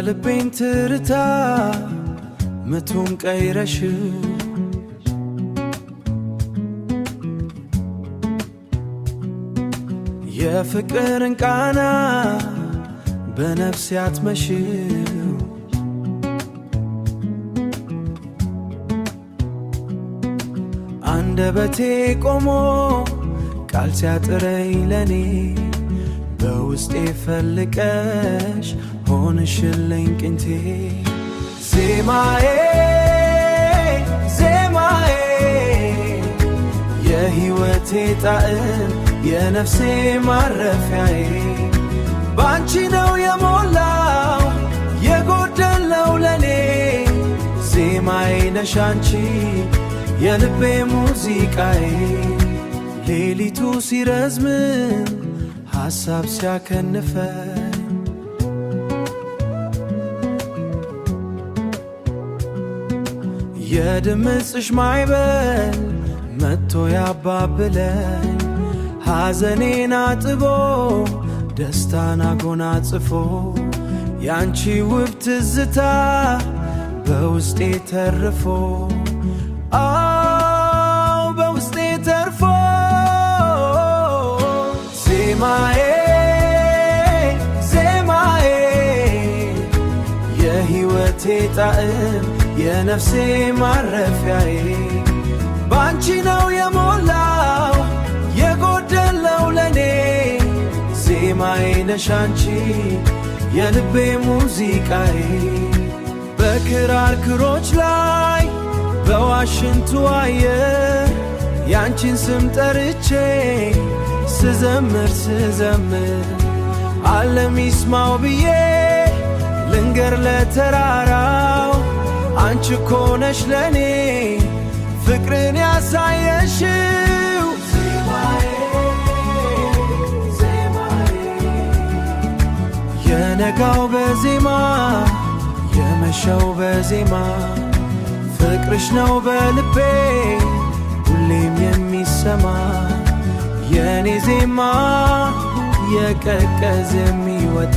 የልቤን ትርታ ምቱን ቀይረሽው የፍቅርን ቃና በነፍሴ አትመሽው አንደበቴ ቆሞ ቃል ሲያጥረኝ ለኔ በውስጤ ፈልቀሽ ሆንሽልኝ ቅንቴ ዜማዬ ዜማዬ የሕይወቴ ጣዕም የነፍሴ ማረፊያዬ ባንቺ ነው የሞላው የጎደለው ለኔ ዜማዬ ነሽ አንቺ የልቤ ሙዚቃዬ ሌሊቱ ሲረዝም ሐሳብ ሲያከንፈኝ የድምፅሽ ማዕበል መጥቶ ያባብለኝ ሐዘኔን አጥቦ ደስታን አጎናጽፎ ያንቺ ውብ ትዝታ በውስጤ ተርፎ በውስጤ ተርፎ ዜማዬ ዜማዬ የሕይወቴ ጣዕም የነፍሴ ማረፊያዬ ባንቺ ነው የሞላው የጎደለው ለኔ ዜማዬ ነሽ አንቺ የልቤ ሙዚቃዬ በክራር ክሮች ላይ በዋሽንቱ አየር ያንቺን ስም ጠርቼ ስዘምር ዓለም ይስማው ብዬ ልንገር ለተራራው አንቺ እኮ ነሽ ለኔ ፍቅርን ያሳየሽው ዜማዬ ዜማዬ የነጋው በዜማ የመሸው በዜማ ፍቅርሽ ነው በልቤ ሁሌም የሚሰማ የኔ ዜማ የቀቀዝ የሚወጣ